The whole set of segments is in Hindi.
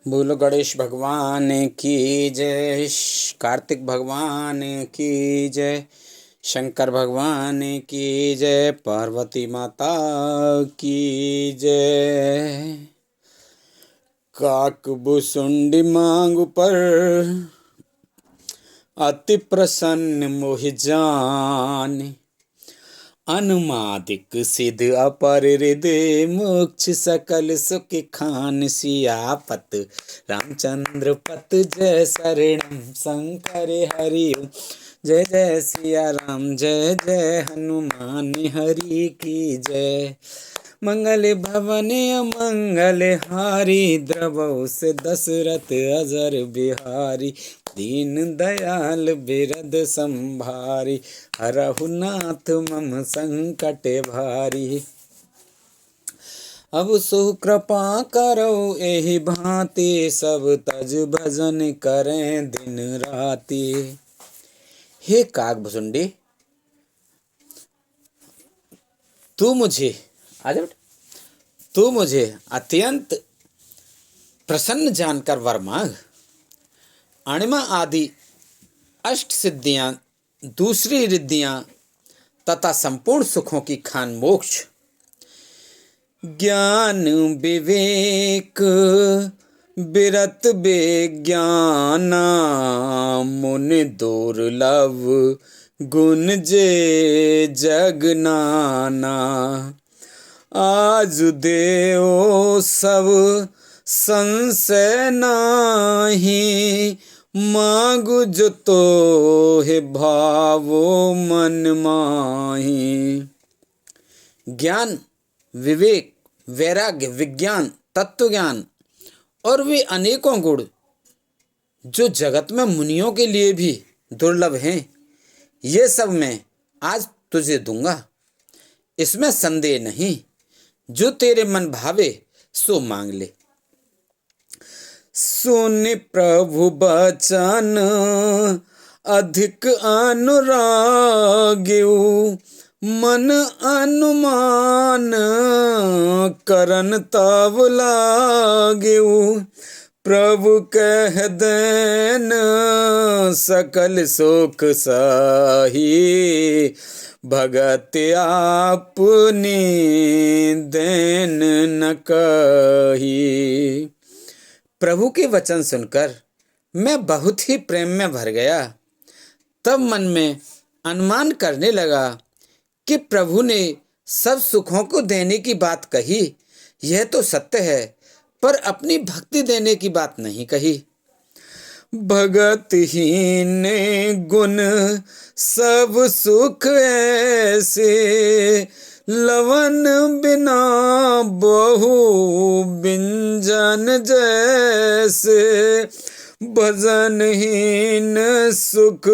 बोलो गणेश भगवान की जय, कार्तिक भगवान की जय, शंकर भगवान की जय, पार्वती माता की जय। काकभुसुंडी मांग पर अति प्रसन्न मोहि जान, अनुमादिक सिद्ध अपर हृदय मोक्ष सकल सुख खान। सियापत रामचंद्र पत जय शरणम शंकर हरि ओम। जय जय सिया राम जय जय हनुमान हरि की जय। मंगल भवन मंगल हारी, द्रवौ से दशरथ अजर बिहारी। दीन दयाल बिरद संभारी, हरहु नाथ मम संकट भारी। अब सो कृपा करो एहि भांति, सब तज भजन करें दिन राति। हे काकभुसुंडी, तू मुझे आजा बेटा, तू मुझे अत्यंत प्रसन्न जानकर वर मांग। अणिमा आदि अष्ट सिद्धियां, दूसरी रिद्धियां तथा संपूर्ण सुखों की खान मोक्ष। ज्ञान विवेक बिरत बेज्ञाना, मुनि दुर्लभ गुण जे जग नाना। आज देव सब संशय नाही, मांगु जो तो है भावो मन माही। ज्ञान विवेक वैराग्य विज्ञान तत्व ज्ञान और वे अनेकों गुण जो जगत में मुनियों के लिए भी दुर्लभ हैं, ये सब मैं आज तुझे दूंगा, इसमें संदेह नहीं। जो तेरे मन भावे सो मांग ले। सुन प्रभु बचन अधिक अनुराग्यु, मन अनुमान करन तब लाग्यु। प्रभु कह देन सकल सुख सही, भगत आपनी देन न कही। प्रभु के वचन सुनकर मैं बहुत ही प्रेम में भर गया। तब मन में अनुमान करने लगा कि प्रभु ने सब सुखों को देने की बात कही, यह तो सत्य है, पर अपनी भक्ति देने की बात नहीं कही। भगत ही ने गुण सब सुख ऐसे, लवन बिना बहु बिंजन जैसे। भजनहीन सुख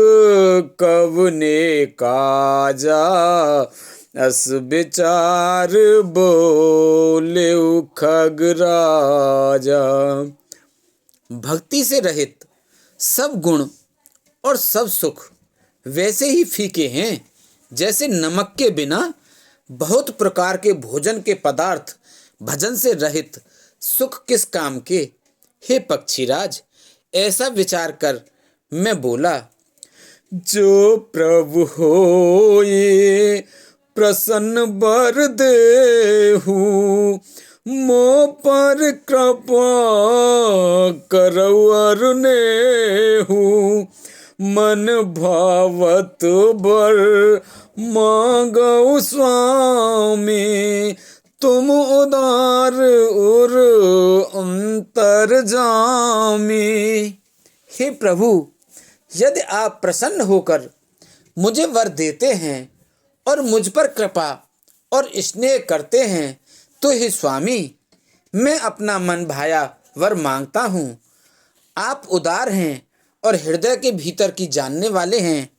कवने काजा, अस विचार बोले खगराजा। भक्ति से रहित सब गुण और सब सुख वैसे ही फीके हैं जैसे नमक के बिना बहुत प्रकार के भोजन के पदार्थ। भजन से रहित सुख किस काम के। हे पक्षीराज, ऐसा विचार कर मैं बोला। जो प्रभु होए प्रसन्न बर देहु, मो पर कृपा करौ अरुनेहु। मन भावत बर मांगौ स्वामी, तुम उदार उर अंतर जामी। हे प्रभु, यदि आप प्रसन्न होकर मुझे वर देते हैं और मुझ पर कृपा और स्नेह करते हैं, तो हे स्वामी, मैं अपना मन भाया वर मांगता हूँ। आप उदार हैं और हृदय के भीतर की जानने वाले हैं।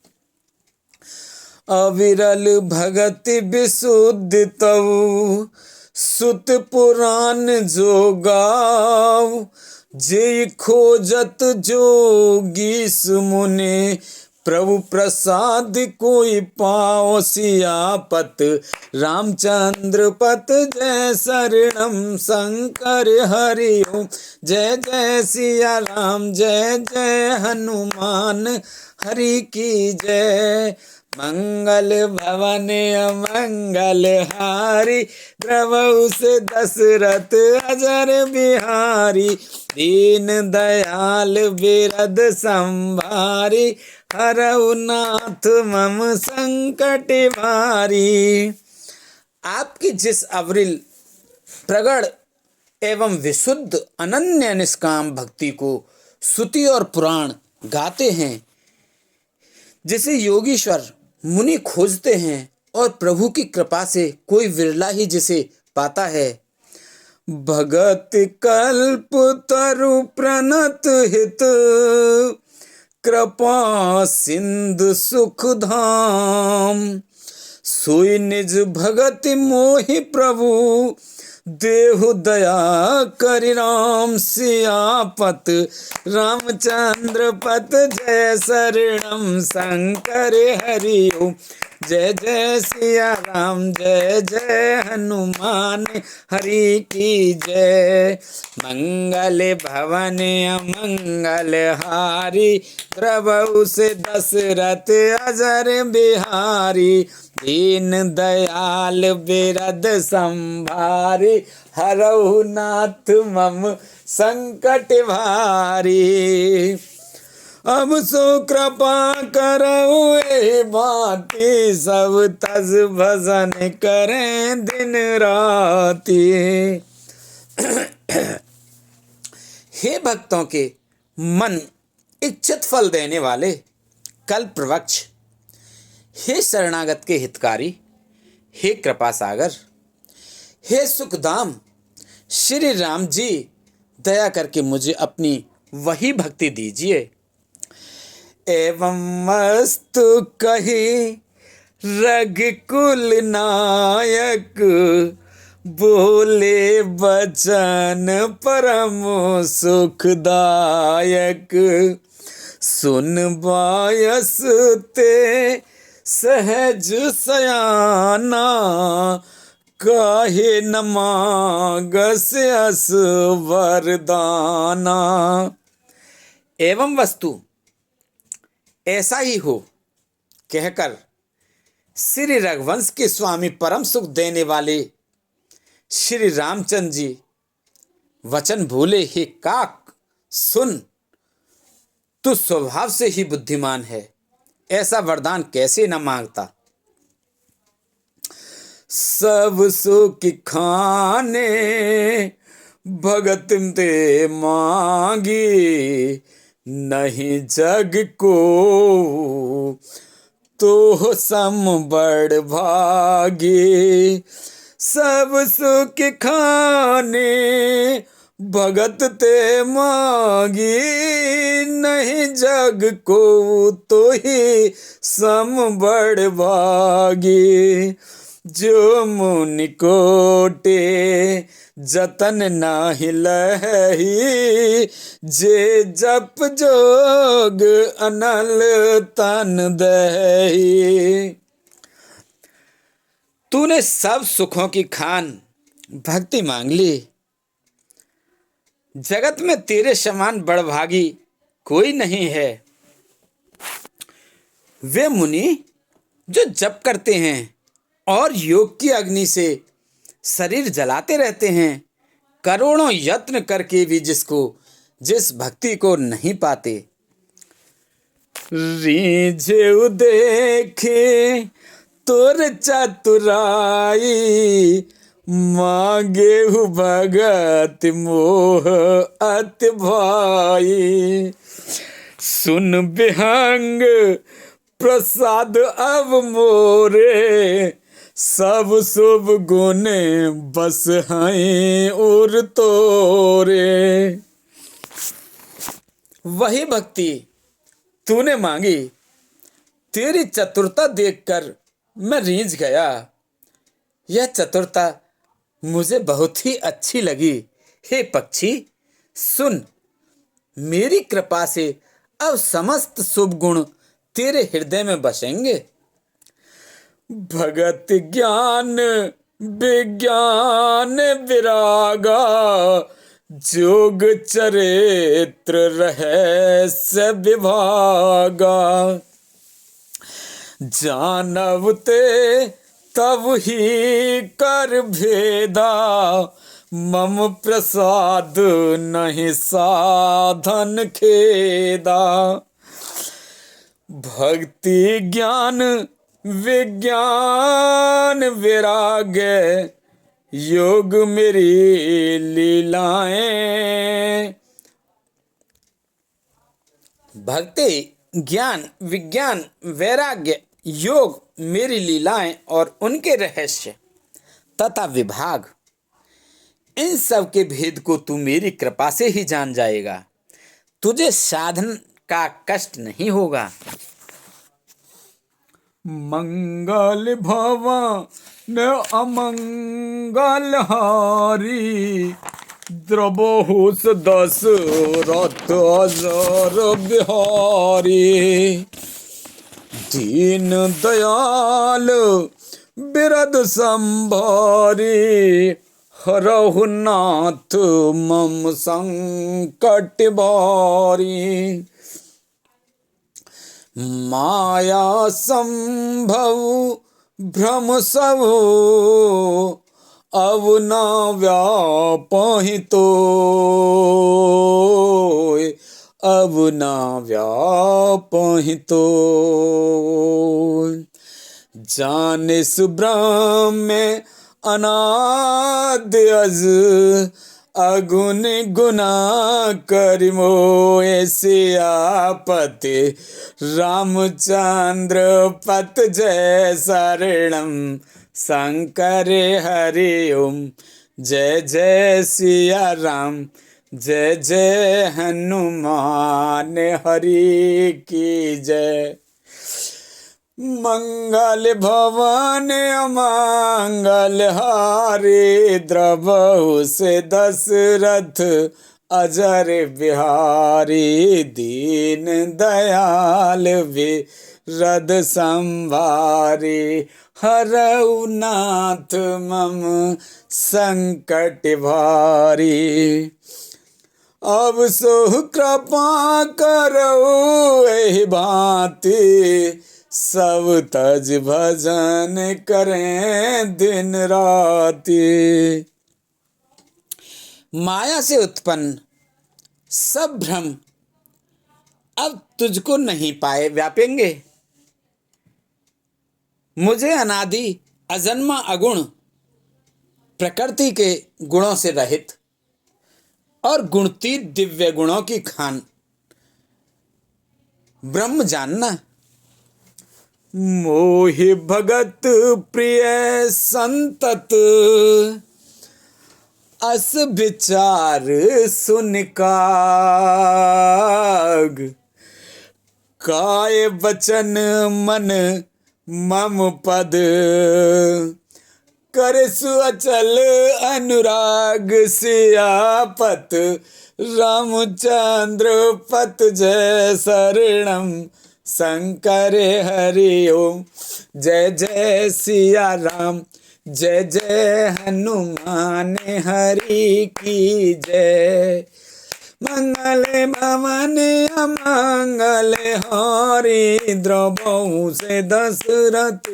अविरल भगत विशुद्ध तव, सुत पुराण जो गाव। जे खोजत जोगी सुमुने, प्रभु प्रसाद कोई पाओ सियापत, रामचंद्र पत जय शरणम शंकर हरि ओम। जय जय सिया राम जय जय हनुमान हरि की जय। मंगल भवन अमंगल हारी, द्रवहु से दशरथ अजर बिहारी। दीन दयाल बिरद संभारी, हरहु नाथ मम संकट भारी। आपकी जिस अविरल प्रगढ़ एवं विशुद्ध अनन्य निष्काम भक्ति को श्रुति और पुराण गाते हैं, जिसे योगीश्वर मुनि खोजते हैं और प्रभु की कृपा से कोई विरला ही जिसे पाता है। भगत कल्प तरु प्रणत हित, कृपा सिंधु सुख धाम। सोई निज भगत मोहि प्रभु, देहु दया करि राम। सियापत रामचंद्र पत जय शरणम शंकर हरि ओम। जय जय सिया राम जय जय हनुमान हरि की जय। मंगल भवन अमंगल हारी, द्रवहु से दशरथ अजर बिहारी। दीन दयाल बिरद संभारी, हरहु नाथ मम संकट भारी। अब सो कृपा करहु ए बाती, सब तज भजन करें दिन राती। हे भक्तों के मन इच्छित फल देने वाले कल्प वृक्ष, हे शरणागत के हितकारी, हे कृपा सागर, हे सुखधाम श्री राम जी, दया करके मुझे अपनी वही भक्ति दीजिए। एवं मस्तु कही रघुकुल नायक, बोले बचन परम सुखदायक। सुन बायस ते सहज सयाना, काहे न मांगस अस वरदाना। एवं वस्तु ऐसा ही हो कहकर श्री रघुवंश के स्वामी परम सुख देने वाले श्री रामचंद्र जी वचन भूले, हे काक सुन, तू स्वभाव से ही बुद्धिमान है, ऐसा वरदान कैसे न मांगता। सब सुख खाने भगत ते मांगी, नहीं जग को तो सम बड़ भागी। सब सुख खाने भगत ते मांगी, नहीं जग को तो ही सम बड़ भागी। जो मुनि कोटे जतन नाही लही, जे जप जोग अनल तन दही। तूने सब सुखों की खान भक्ति मांग ली, जगत में तेरे समान बड़भागी कोई नहीं है। वे मुनि जो जप करते हैं और योग की अग्नि से शरीर जलाते रहते हैं, करोड़ों यत्न करके भी जिस भक्ति को नहीं पाते। रीझे देखे तोर चतुराई, मांगे हु भगत मोह अति भाई। सुन विहंग प्रसाद अब मोरे, सब शुभ गुण बस हैं और तोरे। वही भक्ति तूने मांगी, तेरी चतुरता देखकर मैं रीझ गया। यह चतुरता मुझे बहुत ही अच्छी लगी। हे पक्षी सुन, मेरी कृपा से अब समस्त शुभ गुण तेरे हृदय में बसेंगे। भगत ज्ञान विज्ञान विरागा, जोग चरित्र रहस्य विभागा। जानवते तब ही कर भेदा, मम प्रसाद नहीं साधन खेदा। भक्ति ज्ञान विज्ञान विराग्य, योग मेरी लीलाएं। भक्ति ज्ञान विज्ञान वैराग्य योग मेरी लीलाएं और उनके रहस्य तथा विभाग, इन सब के भेद को तू मेरी कृपा से ही जान जाएगा। तुझे साधन का कष्ट नहीं होगा। मंगल भवन अमंगल हारी, द्रवहुस दशरथ अजर बिहारी। दीन दयाल बिरद संभारी, हरहु नाथ मम संकट भारी। माया संभव भ्रम सब, अब न व्यापहि तोय, अब न व्यापहि तोय। जाने सुब्रह्म में अनादि अज, अगुन गुना करि मोए सियापति। रामचंद्र पत जय शरणम, शंकर हरि ओम। जय जय सिया राम, जय जय हनुमान हरि की जय। मंगल भवन अमंगल हारी, द्रवहु से दशरथ अजर बिहारी। दीन दयाल विरद संभारी, हरहु नाथ मम संकट भारी। अब सो कृपा करो एहि भांति, सब तज भजन करें दिन राति। माया से उत्पन्न सब भ्रम अब तुझको नहीं पाए व्यापेंगे। मुझे अनादि अजन्मा अगुण प्रकृति के गुणों से रहित और गुणतीत दिव्य गुणों की खान ब्रह्म जानना। मोहि भगत प्रिय संतत, अस विचार सुन काग। काय वचन मन मम पद, कर सुअचल अनुराग। सियापत रामचंद्र पत जय शरणम, शंकर हरि ओम। जय जय सिया राम, जय जय हनुमान हरि की जय। मंगल भवन अमंगल हारी, द्रवहु से दशरथ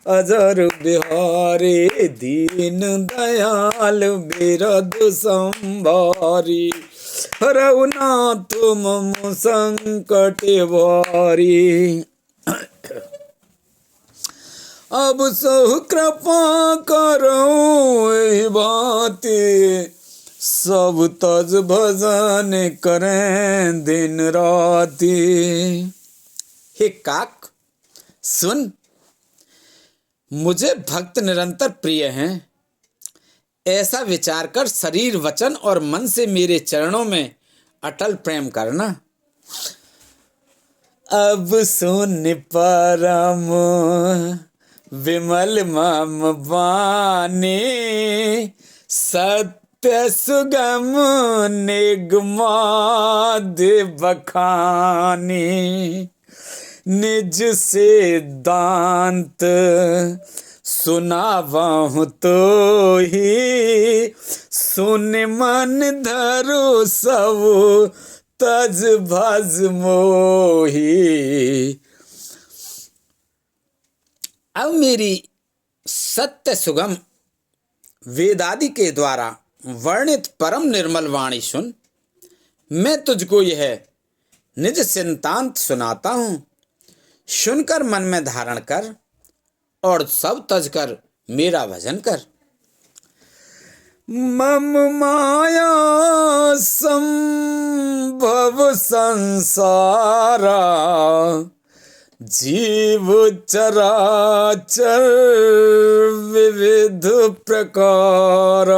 अजर बिहारी। दीन दयाल बिरद संभारी, हरहु नाथ मम संकट भारी। अब सो कृपा करो एहि भांति, सब तज भजन करें दिन राति। हे काक सुन, मुझे भक्त निरंतर प्रिय हैं, ऐसा विचार कर शरीर वचन और मन से मेरे चरणों में अटल प्रेम करना। अब सुन परम विमल मम वाणी, सत्य सुगम निगमादि बखानी। निज सिद्धांत सुनावहु तो ही, सुन मन धरो सब तज भज मोही। अब मेरी सत्य सुगम वेदादि के द्वारा वर्णित परम निर्मल वाणी सुन। मैं तुझको यह निज सिद्धांत सुनाता हूँ, सुनकर मन में धारण कर और सब तज कर मेरा भजन कर। मम माया संभव संसारा, जीव चराचर विविध प्रकार।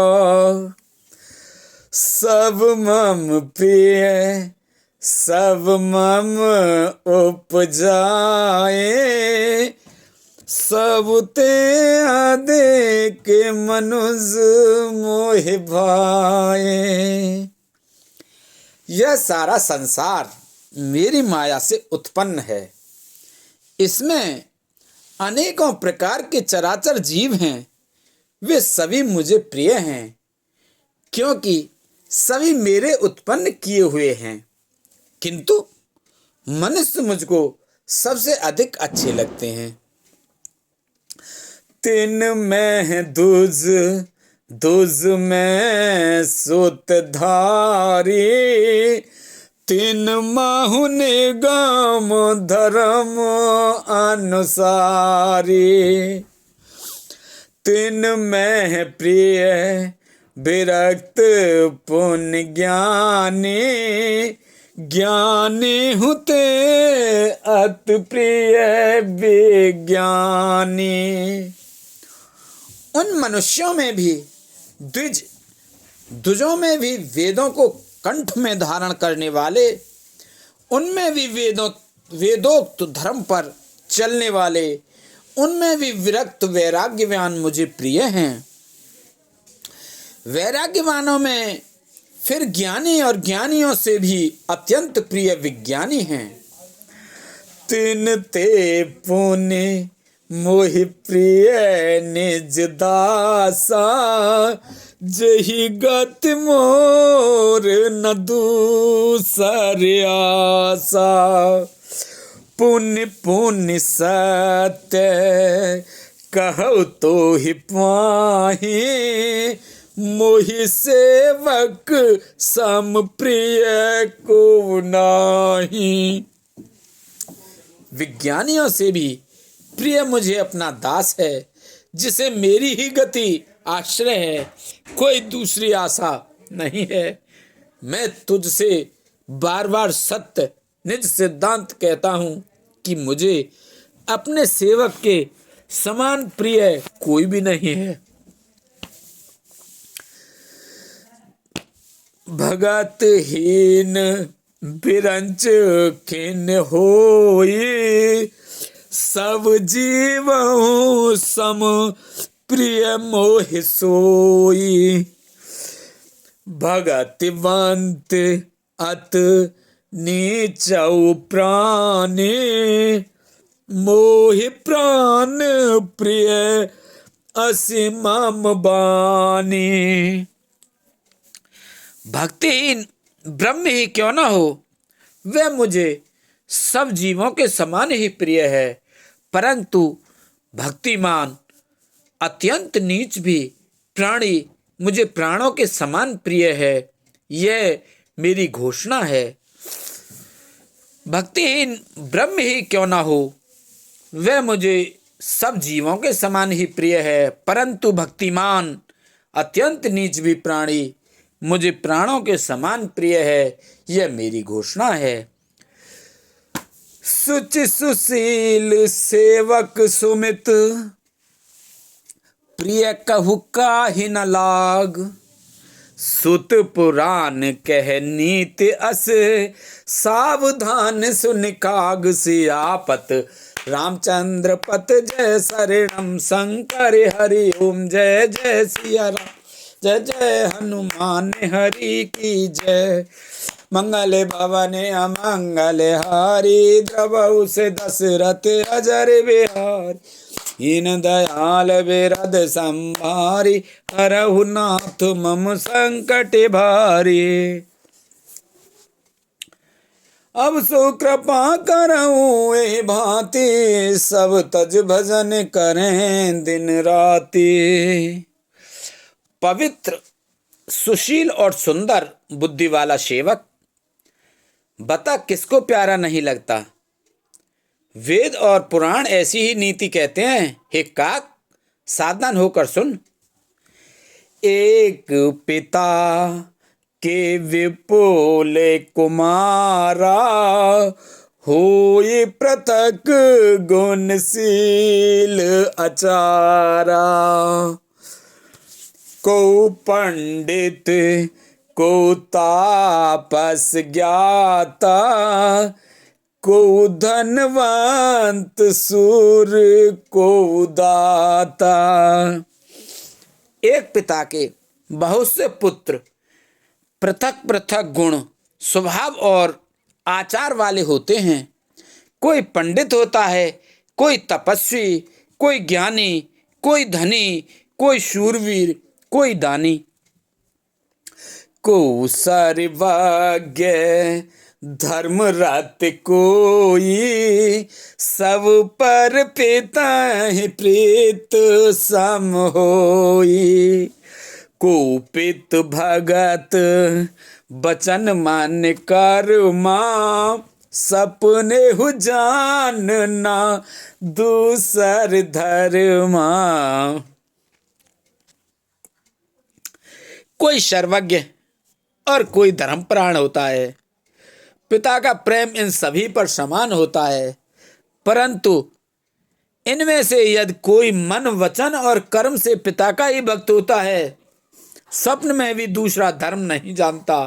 सब मम प्रिय सब मम उपजाए, सब ते देख मनुष्य मोह भाए। यह सारा संसार मेरी माया से उत्पन्न है। इसमें अनेकों प्रकार के चराचर जीव हैं। वे सभी मुझे प्रिय हैं, क्योंकि सभी मेरे उत्पन्न किए हुए हैं। किंतु मनुष्य मुझको सबसे अधिक अच्छे लगते हैं। तिन में दुज दुज में सूतधारी, तिन माहु निगम धर्म अनुसारी। तिन में प्रिय विरक्त पुण्य ज्ञानी, ज्ञानी हुते अति प्रिय विज्ञानी। उन मनुष्यों में भी द्विजों में भी वेदों को कंठ में धारण करने वाले, उनमें भी वेदोक्त धर्म पर चलने वाले, उनमें भी विरक्त वैराग्यवान मुझे प्रिय हैं। वैराग्यवानों में फिर ज्ञानी और ज्ञानियों से भी अत्यंत प्रिय विज्ञानी हैं। तिन ते पुण्य मोहि प्रिय निज दासा, जही गति मोर न दूसर आसा। पुण्य पुण्य सत्य कहु तो ही पाही, मोहि सेवक सम प्रिय को नाही। विज्ञानियों से भी प्रिय मुझे अपना दास है, जिसे मेरी ही गति आश्रय है, कोई दूसरी आशा नहीं है। मैं तुझसे बार बार सत्य निज सिद्धांत कहता हूँ कि मुझे अपने सेवक के समान प्रिय कोई भी नहीं है। भगतहीन बिरंच खिन होई, सब जीवों सम प्रिय मोहि सोई। भगतिवंत अत नीचौ प्राणी, मोहि प्राण प्रिय असीमम बानी। भक्तिहीन ब्रह्म ही क्यों न हो, वह मुझे सब जीवों के समान ही प्रिय है, परंतु भक्तिमान अत्यंत नीच भी प्राणी मुझे प्राणों के समान प्रिय है। यह मेरी घोषणा है। भक्तिहीन ब्रह्म ही क्यों न हो, वह मुझे सब जीवों के समान ही प्रिय है, परंतु भक्तिमान अत्यंत नीच भी प्राणी मुझे प्राणों के समान प्रिय है। यह मेरी घोषणा है। सुचि सुशील सेवक सुमित, प्रिय कहु काहि न लाग। सुत पुराण कह नीति अस, सावधान सुन काग। सियापत रामचंद्र पत जय शरणम शंकर हरि ओम। जय जय सिया राम जय जय हनुमान हरि की जय। मंगल भवने अमंगल हारी, द्रवहु से दशरथ अजर बिहार। दीन दयाल बिरद संभारी, हरहु नाथ मम संकट भारी। अब सो कृपा करऊँ एहि भांति, सब तज भजन करें दिन राति। पवित्र, सुशील और सुंदर बुद्धि वाला सेवक, बता किसको प्यारा नहीं लगता। वेद और पुराण ऐसी ही नीति कहते हैं। हे काक, सावधान होकर सुन। एक पिता के विपुल कुमारा, होई पृथक गुणशील आचारा। को पंडित को तापस ज्ञाता, को धनवंत सूर को दाता। एक पिता के बहुत से पुत्र पृथक पृथक गुण, स्वभाव और आचार वाले होते हैं। कोई पंडित होता है, कोई तपस्वी, कोई ज्ञानी, कोई धनी, कोई शूरवीर, कोई दानी। को सर्वज्ञ धर्मरत कोई, सब पर पिता प्रीत सम होई। कुपित भगत बचन मान कर्मा, सपने हु जानना दूसर धर्मा। कोई सर्वज्ञ और कोई धर्मपरायण होता है। पिता का प्रेम इन सभी पर समान होता है, परंतु इनमें से यदि कोई मन, वचन और कर्म से पिता का ही भक्त होता है, स्वप्न में भी दूसरा धर्म नहीं जानता।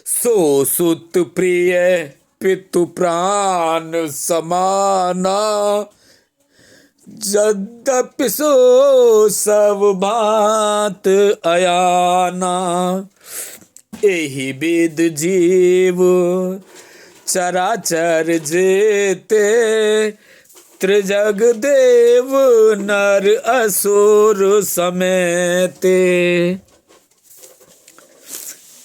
सो सुत प्रिय पितु प्राण समाना, यद्यपि सो सब भांत अयाना। एहि विद जीव चराचर जेते, त्रिजग देव नर असुर समेते।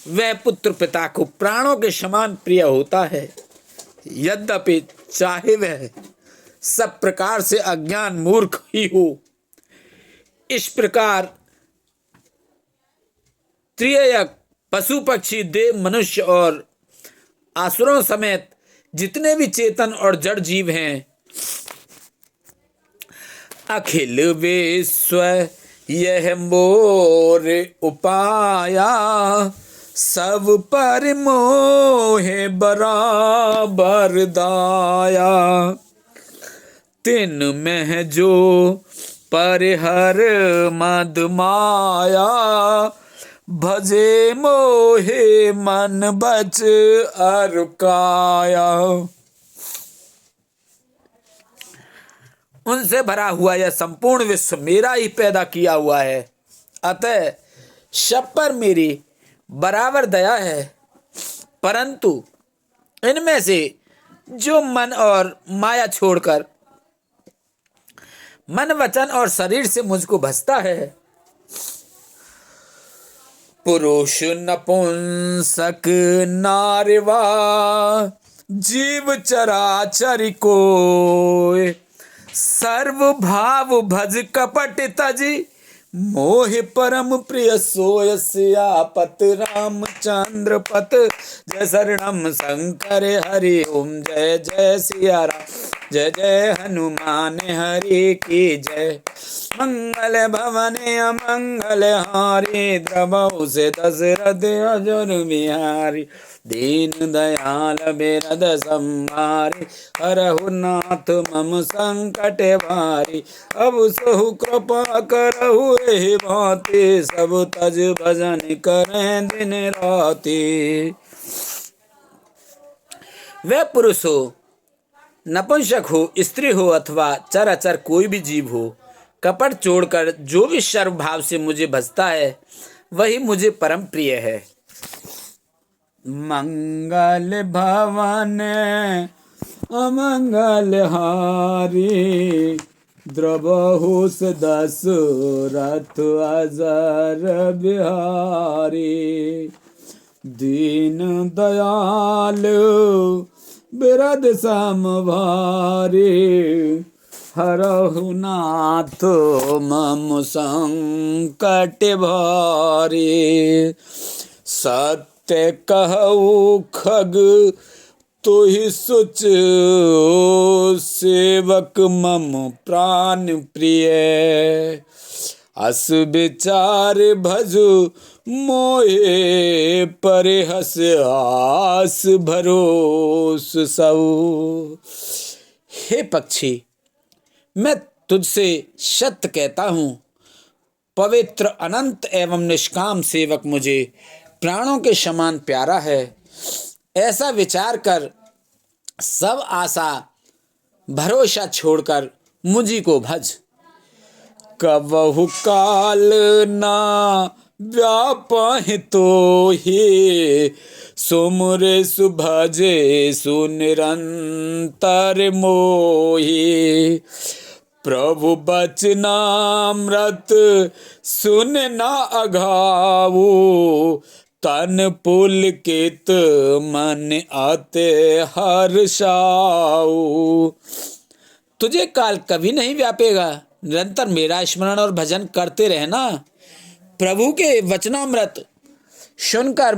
वह पुत्र पिता को प्राणों के समान प्रिय होता है, यद्यपि चाहे वह सब प्रकार से अज्ञान मूर्ख ही हो। इस प्रकार त्रियक पशु पक्षी देव मनुष्य और आसुरों समेत जितने भी चेतन और जड़ जीव हैं, अखिल विश्व यह मोर उपाया, सब पर मोहे बराबर दाया। तिन में जो परिहर मद माया, भजे मोहे मन बच अर काया। उनसे भरा हुआ यह संपूर्ण विश्व मेरा ही पैदा किया हुआ है, अतः सब पर मेरी बराबर दया है। परंतु इनमें से जो मन और माया छोड़कर मन, वचन और शरीर से मुझको भजता है, पुरुष नपुंसक नारवा, जीव चराचर को, सर्व भाव भज कपट तजी, मोहि परम प्रिय सोय सियापत। रामचंद्र पत जय शरणम शंकर हरि ओम। जय जय सिया राम, जय जय हनुमान हरि की जय। मंगल भवने अमंगल हारी, द्रवहु से दशरथ अजर बिहारी। दीन दयाल बिरद संभारी, हरहु नाथ मम संकट भारी। अब सहु कृपा करहु एहि भांति, सब तज भजन करें दिन राति। वह पुरुष हो, नपुंसक हो, स्त्री हो अथवा चराचर कोई भी जीव हो, कपट छोड़कर जो भी सर्वभाव से मुझे भजता है, वही मुझे परम प्रिय है। मंगल भवन अमंगल हारी, द्रवहु दशरथ अजर बिहारी। दीन दयाल बिरद समभारी, हरहु नाथ मम संकट भारी। सत्य कहु खग तुहि सुच, सेवक मम प्राण प्रिय। अस विचार भजु मोहे, परिहस आस भरोस सऊ। हे पक्षी, मैं तुझसे सत्य कहता हूँ, पवित्र अनंत एवं निष्काम सेवक मुझे प्राणों के समान प्यारा है। ऐसा विचार कर सब आशा भरोसा छोड़कर मुझी को भज। कबहु काल ना व्यापहि तोहि, सुमिरे सुभजे सुनिरंतर मोहि। प्रभु बचनामृत सुन न अघाऊ, तन पुलकित मन आते हर्षाऊ। तुझे काल कभी नहीं व्यापेगा, निरंतर मेरा स्मरण और भजन करते रहना। प्रभु के वचनामृत सुनकर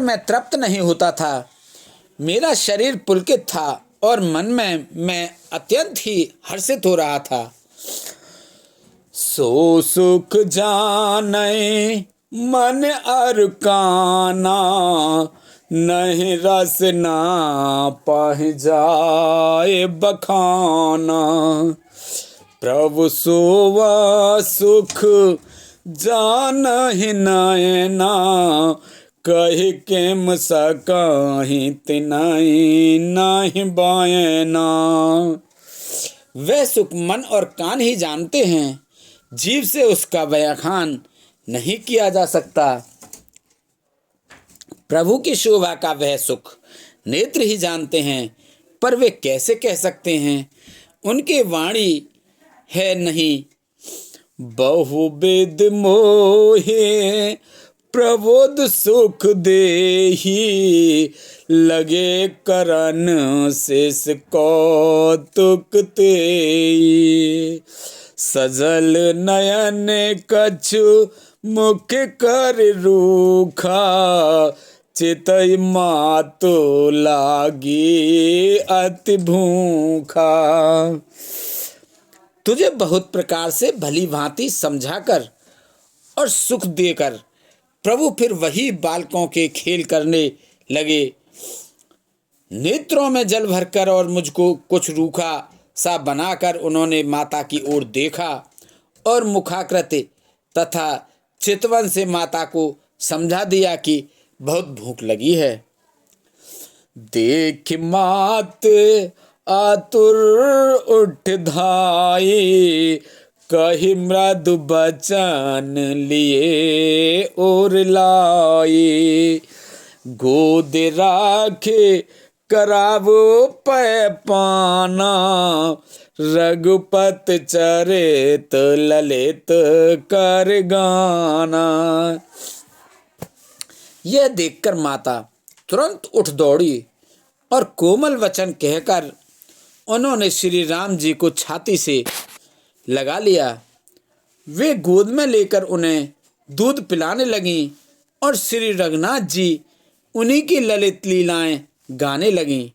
मैं तृप्त नहीं होता था। मेरा शरीर पुलकित था और मन में मैं अत्यंत ही हर्षित हो रहा था। सो सुख जानै मन अर काना, नहीं रस ना पह जाए बखाना। प्रभु सोवा सुख जानहि नैना, कहि केम सकाहि तिनाहि नाही बायना। वह सुख मन और कान ही जानते हैं, जीव से उसका बयान नहीं किया जा सकता। प्रभु की शोभा का वह सुख नेत्र ही जानते हैं, पर वे कैसे कह सकते हैं, उनके वाणी है नहीं। बहुविध मोहे प्रबोध सुख देहि, लगे करन शेष कौतुक तेहि। सजल नयन कछु मुख कर रूखा, चितई मातो लागी अति भूखा। तुझे बहुत प्रकार से भली भांति समझाकर और सुख देकर प्रभु फिर वही बालकों के खेल करने लगे। नेत्रों में जल भरकर और मुझको कुछ रूखा सा बनाकर उन्होंने माता की ओर देखा और मुखाकृति तथा चितवन से माता को समझा दिया कि बहुत भूख लगी है। देख मात आतुर उठ धाई, कही मृदु बचन लिए और लाई। गोद राखे करावो पै पाना, रघुपत चरित ललित कर गाना। यह देखकर माता तुरंत उठ दौड़ी और कोमल वचन कहकर उन्होंने श्री राम जी को छाती से लगा लिया। वे गोद में लेकर उन्हें दूध पिलाने लगीं और श्री रघुनाथ जी उन्हीं की ललित लीलाएं गाने लगीं।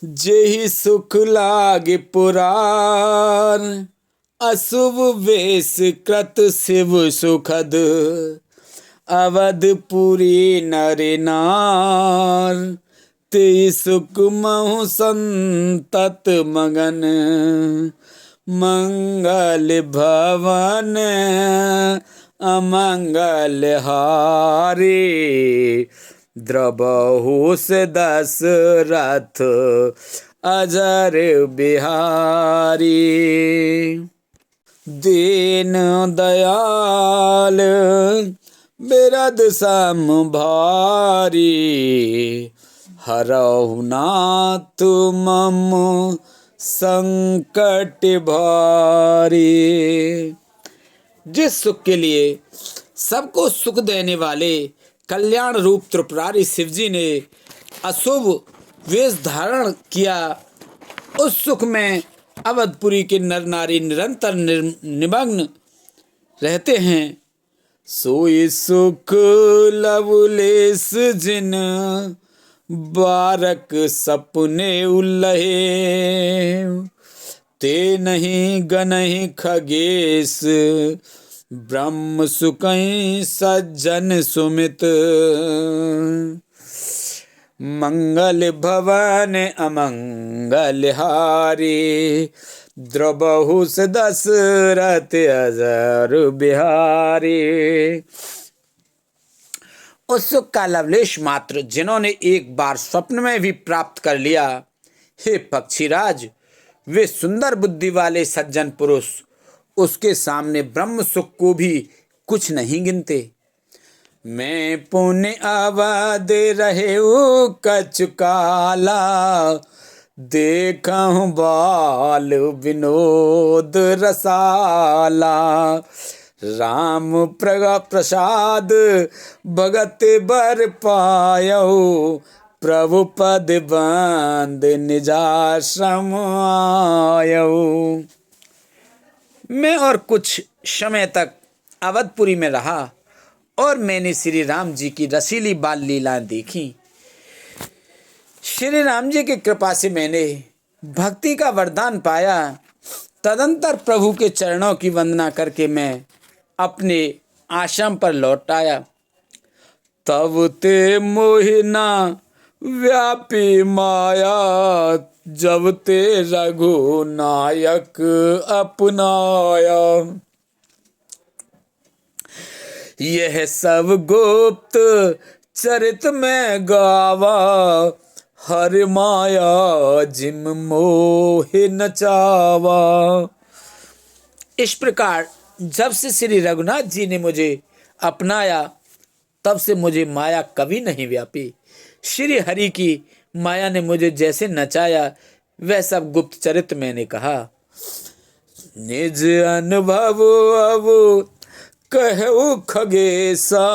जेहि सुख लागे पुरार, अशुभ वेश कृत शिव सुखद। अवधपुरी नर नार, ते सुख महु संतत मगन। मंगल भवन अमंगल हारे, द्रबहु से दशरथ अजर बिहारी। दीन दयाल बिरद सम भारी, हरहु नाथ मम संकट भारी। जिस सुख के लिए सबको सुख देने वाले कल्याण रूप त्रिपुरारी शिवजी ने अशुभ वेश धारण किया, उस सुख में अवधपुरी के नर नारी निरंतर निमग्न रहते हैं। सोई सुख लवलेस जिन बारक सपने उल्लहे, ते नहीं गनहि खगेश ब्रह्म सुकहि सज्जन सुमित। मंगल भवन अमंगल हारी, द्रबहु से दशरथ अजर बिहारी। उस सुख का लवलेश मात्र जिन्होंने एक बार स्वप्न में भी प्राप्त कर लिया, हे पक्षीराज, वे सुंदर बुद्धि वाले सज्जन पुरुष उसके सामने ब्रह्म सुख को भी कुछ नहीं गिनते। मैं पुण्य अवध रहे कछु काला, देखहु बाल विनोद रसाला। राम प्रसाद भगत बर पायो, प्रभु पद बंद निजाश्रम आयो। मैं और कुछ समय तक अवधपुरी में रहा और मैंने श्री राम जी की रसीली बाल लीलाएं देखी। श्री राम जी की कृपा से मैंने भक्ति का वरदान पाया। तदंतर प्रभु के चरणों की वंदना करके मैं अपने आश्रम पर लौट आया। तब ते मोहिना व्यापी माया, जब ते रघुनायक अपनाया। यह सब गुप्त चरित में गावा, हर माया जिम मोह नचावा। इस प्रकार जब से श्री रघुनाथ जी ने मुझे अपनाया, तब से मुझे माया कभी नहीं व्यापी। श्री हरि की माया ने मुझे जैसे नचाया, वह सब गुप्त चरित्र मैंने कहा। निज अनुभव अब कहु खगेसा,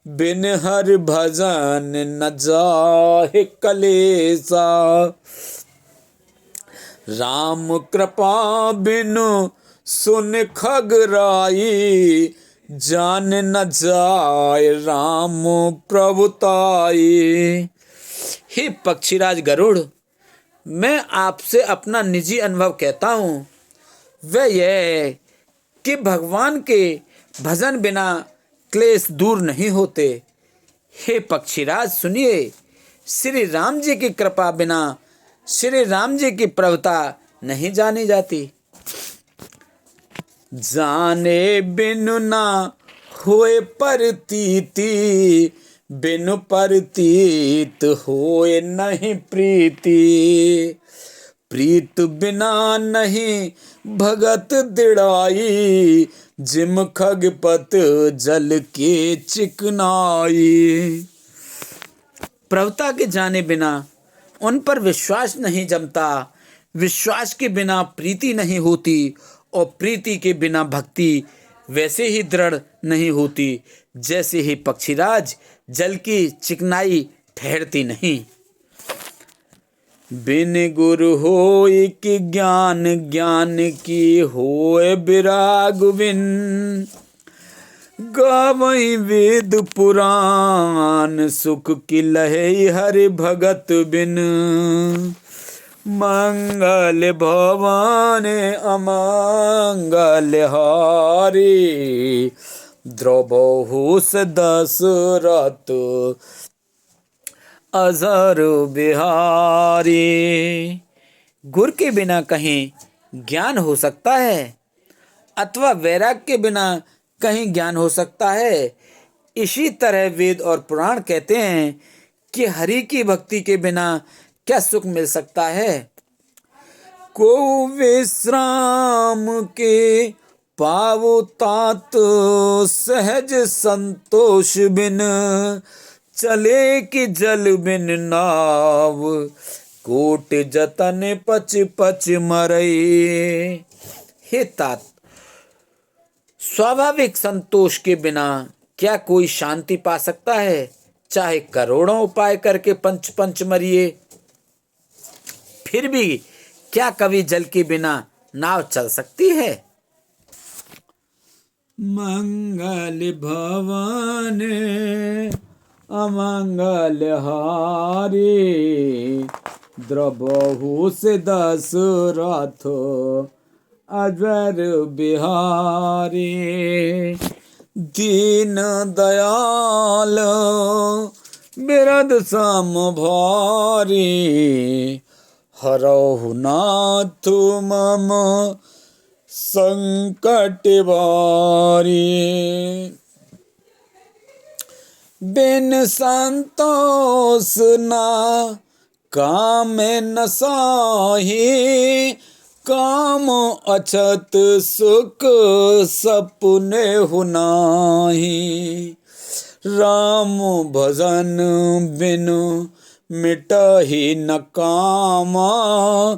बिन हर भजन न जाहे कलेसा। राम कृपा बिनु सुन खगराई, जान न जाय राम प्रभुताई। हे पक्षीराज गरुड़, मैं आपसे अपना निजी अनुभव कहता हूँ। वह यह है कि भगवान के भजन बिना क्लेश दूर नहीं होते। हे पक्षीराज सुनिए, श्री राम जी की कृपा बिना श्री राम जी की प्रभुता नहीं जानी जाती। जाने बिनु ना होए परतीति, बिनु परतीत होए नहीं प्रीति। प्रीत बिना नहीं भगत दिड़ाई, जिम खगपत जल के चिकनाई। प्रभुता के जाने बिना उन पर विश्वास नहीं जमता, विश्वास के बिना प्रीति नहीं होती, और प्रीति के बिना भक्ति वैसे ही दृढ़ नहीं होती जैसे ही पक्षीराज जल की चिकनाई ठहरती नहीं। बिन गुरु होय कि ज्ञान, ज्ञान की होय विराग बिन। गावई वेद पुराण, सुख की लहै हरि भगत बिन। मंगल भवन अमंगल हारी, द्रबहु से दशरथ अजर बिहारी। गुर के बिना कहीं ज्ञान हो सकता है, अथवा वैराग के बिना कहीं ज्ञान हो सकता है। इसी तरह वेद और पुराण कहते हैं कि हरि की भक्ति के बिना क्या सुख मिल सकता है। को विश्राम के पावो तात, सहज संतोष बिन चले कि जल बिन नाव, कोट जतन पच पच मरई। हे तात, स्वाभाविक संतोष के बिना क्या कोई शांति पा सकता है? चाहे करोड़ों उपाय करके पंच पंच मरिए, फिर भी क्या कभी जल के बिना नाव चल सकती है? मंगल भवन अमंगल हारी, द्रबहु से दशरथ अजर बिहारी। दीन दयाल बिरद सम भारी, हरहु नाथ मम संकट बारी। बिन संतोष ना काम न साही, काम अछत सुख सपने हुनाही। राम भजन बिनु मिटहि न कामा,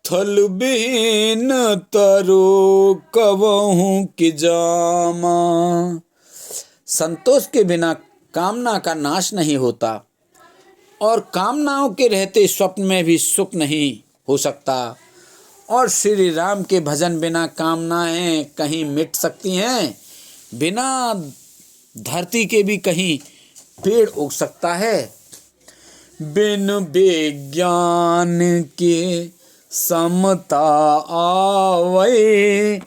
थल बिन तरु कबहु कि जामा। संतोष के बिना कामना का नाश नहीं होता और कामनाओं के रहते स्वप्न में भी सुख नहीं हो सकता। और श्री राम के भजन बिना कामनाएं कहीं मिट सकती हैं? बिना धरती के भी कहीं पेड़ उग सकता है? बिन विज्ञान के समता आवै,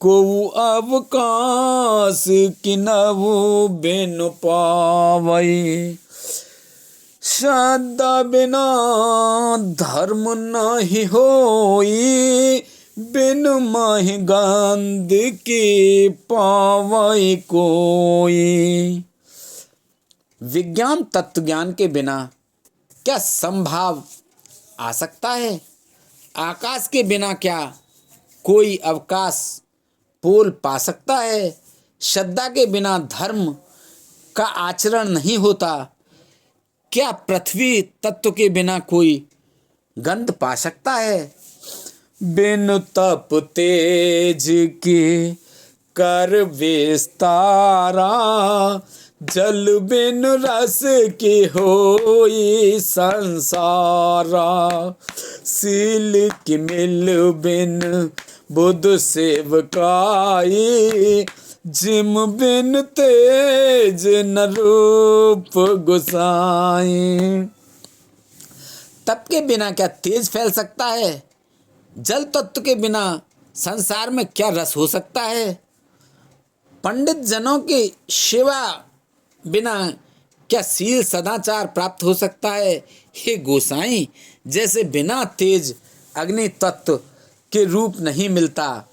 को अवकाश किनहु बिन पावै। श्रद्धा बिना धर्म नहीं होई, बिन माहि गंध के पावै कोई। विज्ञान तत्व ज्ञान के बिना क्या संभाव आ सकता है? आकाश के बिना क्या कोई अवकाश पोल पा सकता है? श्रद्धा के बिना धर्म का आचरण नहीं होता। क्या पृथ्वी तत्व के बिना कोई गंध पा सकता है? बिन तप तेज के कर विस्तारा, जल बिन रस के होई संसारा। सील की मिल बिन बुध सेवकाई, जिम बिन तेज न रूप गुसाई। तप के बिना क्या तेज फैल सकता है? जल तत्व के बिना संसार में क्या रस हो सकता है? पंडित जनों की सेवा बिना क्या शील सदाचार प्राप्त हो सकता है? हे गोसाई, जैसे बिना तेज अग्नि तत्व के रूप नहीं मिलता।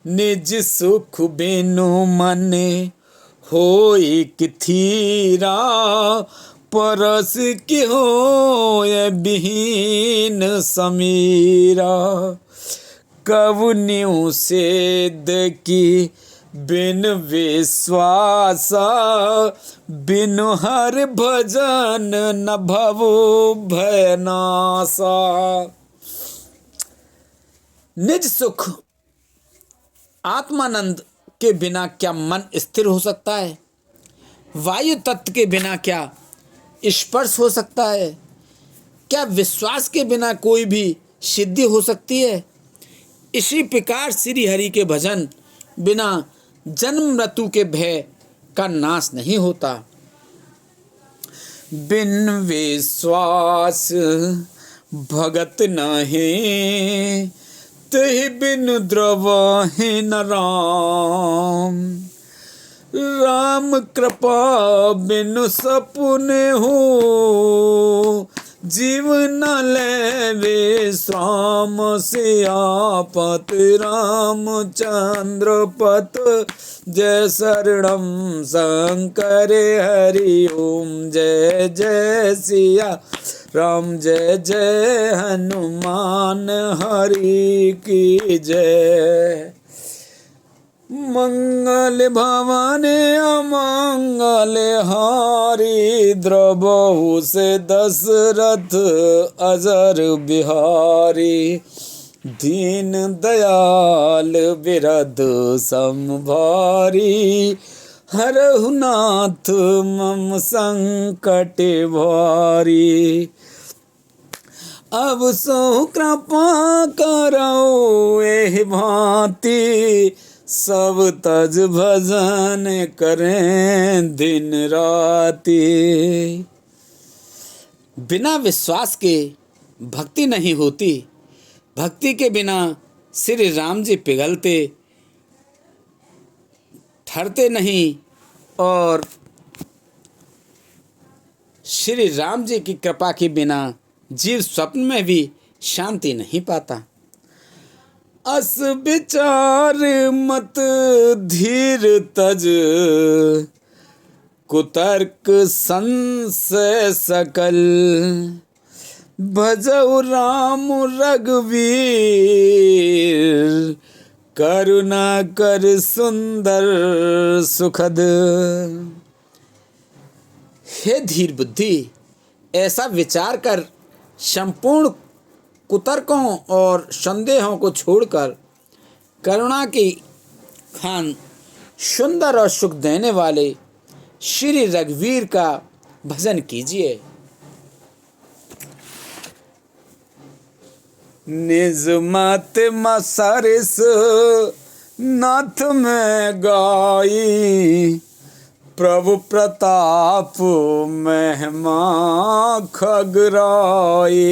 निज सुख बिनु मन होई किथीरा, परस की होय बिहीन समीरा। कवन्यु सेद की बिन विश्वासा, बिनु हर भजन न भवो भयनासा। निज सुख आत्मानंद के बिना क्या मन स्थिर हो सकता है? वायु तत्व के बिना क्या स्पर्श हो सकता है? क्या विश्वास के बिना कोई भी सिद्धि हो सकती है? इसी प्रकार श्री हरि के भजन बिना जन्म मृत्यु के भय का नाश नहीं होता। बिन विश्वास भगत नहीं, तहि बिन द्रवहि न राम। राम कृपा बिनु सपुने हो, जीव न ले विश्राम, सियापत रामचंद्र पत। जय शरणम शंकर हरि ओम, जय जय सिया राम, जय जय हनुमान हरि की जय। मंगल भवन अमंगल हारी, द्रवहु से दशरथ अजर बिहारी। दीन दयाल बिरद संभारी, हरहु नाथ मम संकट भारी। अब सो कृपा करो एहि भांति, सब तज भजन करें दिन राति। बिना विश्वास के भक्ति नहीं होती। भक्ति के बिना श्री राम जी पिघलते ठहरते नहीं, और श्री राम जी की कृपा के बिना जीव स्वप्न में भी शांति नहीं पाता। अस विचार मत धीर तज, कुतर्क संशय सकल। भजऊ राम रघुवीर, करुणा कर सुंदर सुखद। हे धीर बुद्धि, ऐसा विचार कर संपूर्ण कुतर्कों और संदेहों को छोड़कर करुणा की खान सुंदर और सुख देने वाले श्री रघुवीर का भजन कीजिए। निज मत मसरिस नाथ में गाई, प्रभु प्रताप महिमा खगराई।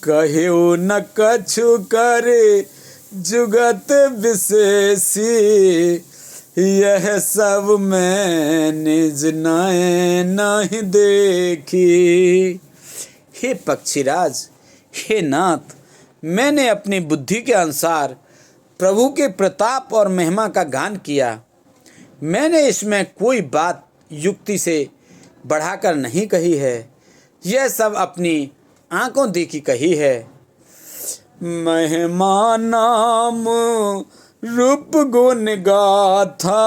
कहियो न कछु करे जुगत विशेषी, यह सब मैं निज नयन नहीं देखी। हे पक्षीराज, हे नाथ, मैंने अपनी बुद्धि के अनुसार प्रभु के प्रताप और महिमा का गान किया। मैंने इसमें कोई बात युक्ति से बढ़ाकर नहीं कही है, यह सब अपनी आंखों देखी कही है। महिमा नाम रूप गुण गाथा,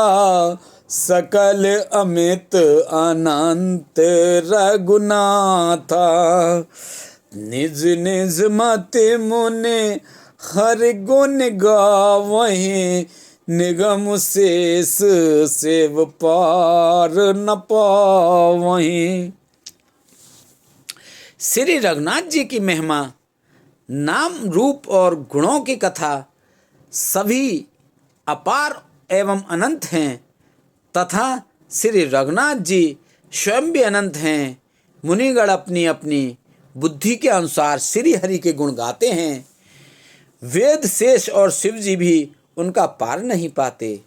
सकल अमित अनंत रघुनाथा। निज निज मति मुने हर गुण गावहीं, निगम शेष सेव पार न पावहीं। श्री रघुनाथ जी की महिमा, नाम रूप और गुणों की कथा सभी अपार एवं अनंत हैं, तथा श्री रघुनाथ जी स्वयं भी अनंत हैं। मुनिगण अपनी अपनी बुद्धि के अनुसार श्री हरि के गुण गाते हैं। वेद शेष और शिव जी भी उनका पार नहीं पाते।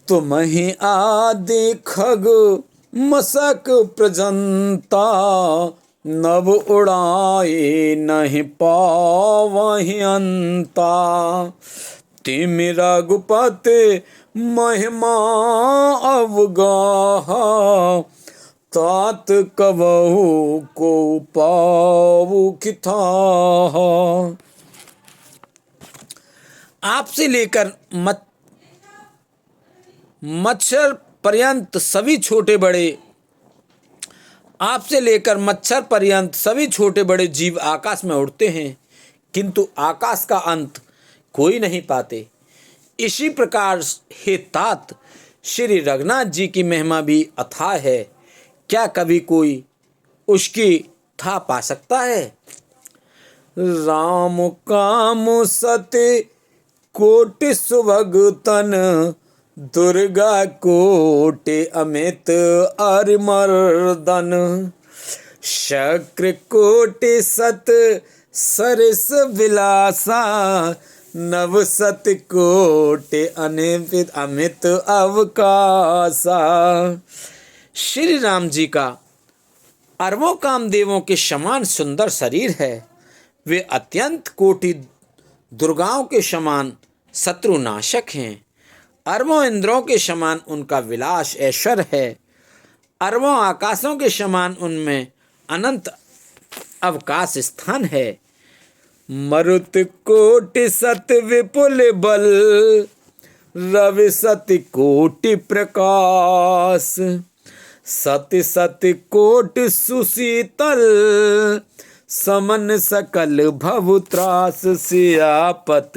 तुम ही आदि खग मसक प्रजंता, नभ उड़ाए नहीं पावहीं अंता। तिम रघुपति महिमा अवगाहा, तात कबहु को पावु किताहा। आपसे लेकर मच्छर पर्यंत सभी छोटे बड़े, आपसे लेकर मच्छर पर्यंत सभी छोटे बड़े जीव आकाश में उड़ते हैं, किंतु आकाश का अंत कोई नहीं पाते। इसी प्रकार हे तात, श्री रघुनाथ जी की महिमा भी अथाह है, क्या कभी कोई उसकी था पा सकता है। राम काम सत्य कोटि सुभगतन, दुर्गा कोटि अमित अरिमर्दन। शक्र कोटि सत सरस विलासा, नव सत कोटि अनिमित अमित अवकाशा। श्री राम जी का अरबों कामदेवों के समान सुंदर शरीर है। वे अत्यंत कोटि दुर्गाओं के समान शत्रुनाशक हैं। अरबों इंद्रों के समान उनका विलास ऐश्वर्य है। अरबों आकाशों के समान उनमें अनंत अवकाश स्थान है। मरुत कोटि सत विपुल बल, रवि सति कोटि प्रकाश, सति सति कोटि सुशीतल, समन सकल भव त्रास। सियापत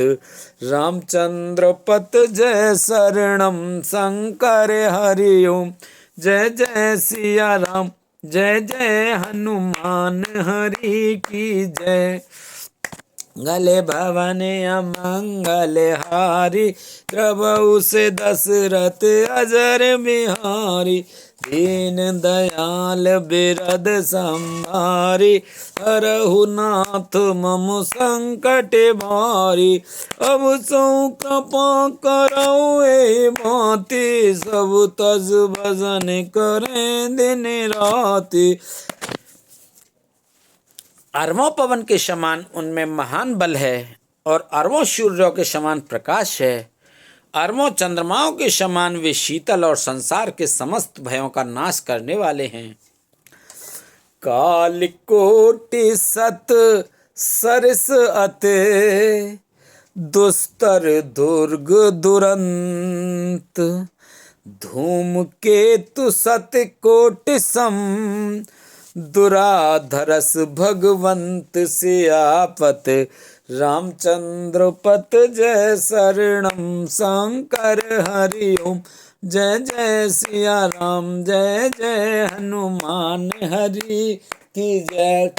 रामचंद्र पत जय शरणम शंकर हरि ओम। जय जय सिया राम, जय जय हनुमान हरि की जय। गले भवन अमंगल हारी, द्रवहु से दशरथ अजर बिहारी। दीन दयाल बिरद संहारी, हरहु नाथ मम संकट भारी। अब सौ कृपा करौ ए भांति, सब तज भजन करें दिन राति। अरबों पवन के समान उनमें महान बल है और अरबों सूर्यों के समान प्रकाश है। अरबों चंद्रमाओं के समान वे शीतल और संसार के समस्त भयों का नाश करने वाले हैं। काल कोटि सत सरस अते, दुस्तर दुर्ग दुरंत। धूम केतु सत कोटि सम, दुराधरस भगवंत। सियापत रामचंद्र पत जय शरणम शंकर हरि ओम। जय जय सिया राम, जय जय हनुमान हरि की जय।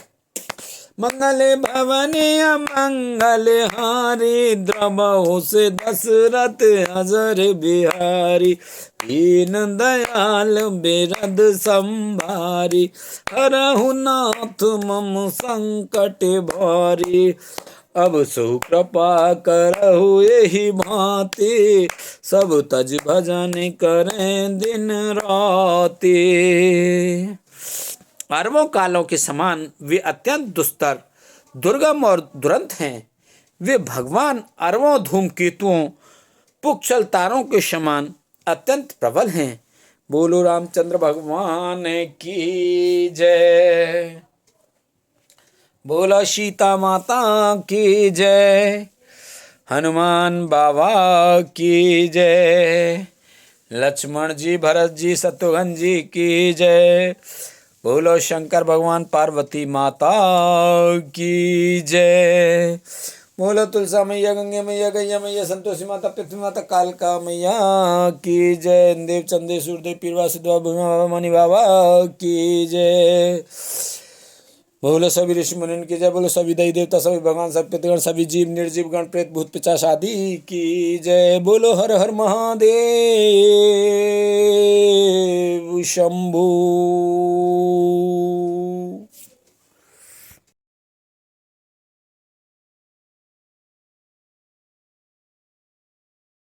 मंगल भवन अमंगल हारी, द्रवहु से दशरथ अजर बिहारी। दीन दयाल बिरद संभारी, हरहु नाथ मम संकट भारी। अब सु कृपा करहु एहि भांति, सब तज भजन करें दिन राति। अरबों कालों के समान वे अत्यंत दुस्तर, दुर्गम और दुरंत हैं। वे भगवान अरबों धूमकेतुओं, पुच्छल तारों के समान अत्यंत प्रबल हैं। बोलो रामचंद्र भगवान की जय। बोलो सीता माता की जय। हनुमान बाबा की जय। लक्ष्मण जी, भरत जी, शत्रुघ्न जी की जय। बोलो शंकर भगवान पार्वती माता की जय। बोलो तुलसा मैया, गंगे मैया, गैया मैया, संतोषी माता, पृथ्वी माता, कालका मैया की जय। देव चंदे सूर्यदेव पीरवा सिद्धवा भूमा बाबा मणि बाबा की जय। बोलो सभी ऋषि मुनि की जय। बोलो सभी देवी देवता, सभी भगवान, सब पितृगण, सभी जीव निर्जीव गण, प्रेत भूत पिशाच आदि की जय। बोलो हर हर महादेव शंभू।